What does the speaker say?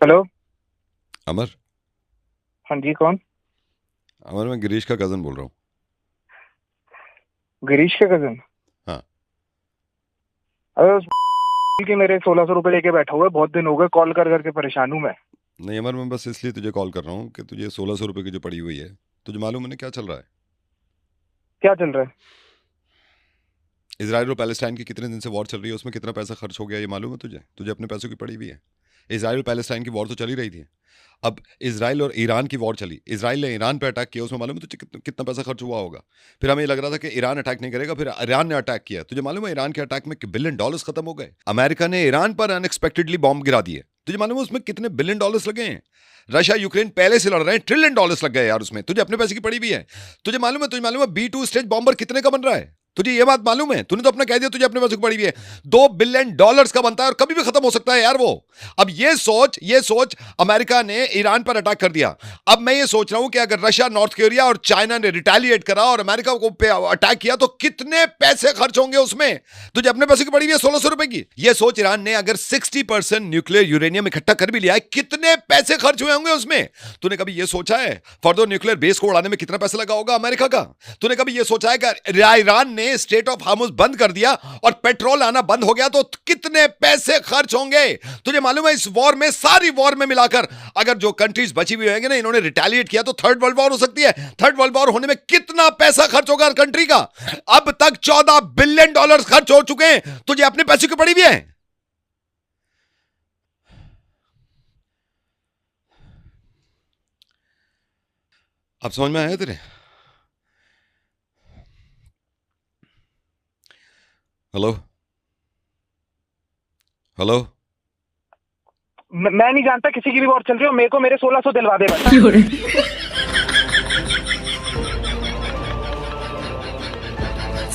Hello. अमर। हाँ जी, कौन? अमर, मैं गिरीश का कजन बोल रहा हूँ। गिरीश के कजन? हाँ। अरे उस की मेरे 1600 रुपए लेके बैठा हुआ है, बहुत दिन हो गए, कॉल कर करके परेशान हूँ मैं। नहीं अमर, मैं बस इसलिए तुझे कॉल कर रहा हूँ कि तुझे 1600 रुपये की जो पड़ी हुई है, तुझे मालूम है ना क्या चल रहा है? क्या चल रहा है? इसराइल और पैलेस्टाइन की कितने दिन से वॉर चल रही है, उसमें कितना पैसा खर्च हो गया ये मालूम है तुझे? तुझे अपने पैसों की पड़ी हुई है। इसराइल और पैलेस्टाइन की वॉर तो चल ही रही थी। अब इसराइल और ईरान की वॉर चली, इसराइल ने ईरान पे अटैक किया, उसमें मालूम है तुझे कितना पैसा खर्च हुआ होगा? फिर हमें लग रहा था कि ईरान अटैक नहीं करेगा, फिर ईरान ने अटैक किया। तुझे मालूम है ईरान के अटैक में बिलियन डॉलर्स खत्म हो गए। अमेरिका ने ईरान पर अनएक्सपेक्टेडली बॉम्ब गिरा दिए। तुझे मालूम है उसमें कितने बिलियन डॉलर्स लगे हैं? रशिया यूक्रेन पहले से लड़ रहे हैं, ट्रिलियन डॉलर्स लग गए यार उसमें। तुझे अपने पैसे की पड़ी भी है। तुझे मालूम है B2 स्टेज बॉम्बर कितने का बन रहा है? तुझे ये बात मालूम है? तूने तो अपना कह दिया तुझे अपने पैसे की पड़ी भी है। 2 बिलियन डॉलर्स का बनता है और कभी भी खत्म हो सकता है यार वो। अब ये सोच अमेरिका ने ईरान पर अटैक कर दिया। अब मैं ये सोच रहा हूं कि अगर रशिया, नॉर्थ कोरिया और चाइना ने रिटेलिएट करा और अमेरिका को पे अटैक किया तो कितने पैसे खर्च होंगे उसमें? तुझे अपने पैसे की पड़ी हुई है 1600 रुपए की। ये सोच ईरान ने अगर 60% न्यूक्लियर यूरेनियम इकट्ठा कर भी लिया है, कितने पैसे खर्च हुए होंगे उसमें? तूने कभी ये सोचा है फर्दर न्यूक्लियर बेस को उड़ाने में कितना पैसा लगा होगा अमेरिका का? तूने कभी ये सोचा है कि ईरान ने स्टेट ऑफ हार्मुज बंद कर दिया और पेट्रोल आना बंद हो गया तो कितने पैसे खर्च होंगे? तुझे मालूम है इस वॉर में, सारी वॉर में मिलाकर अगर जो कंट्रीज बची हुई होंगे ना, इन्होंने रिटेलिएट किया तो थर्ड वर्ल्ड वॉर हो सकती है। थर्ड वर्ल्ड वॉर होने में कितना पैसा खर्च होगा हर कंट्री का? अब तक 14 बिलियन डॉलर खर्च हो चुके हैं। तुझे अपने पैसे की पड़ी भी है। अब समझ में आया तेरे? हेलो? हेलो? मैं नहीं जानता किसी की भी वॉर चल रही हो, मेरे को मेरे 1600 दिलवा दे बस।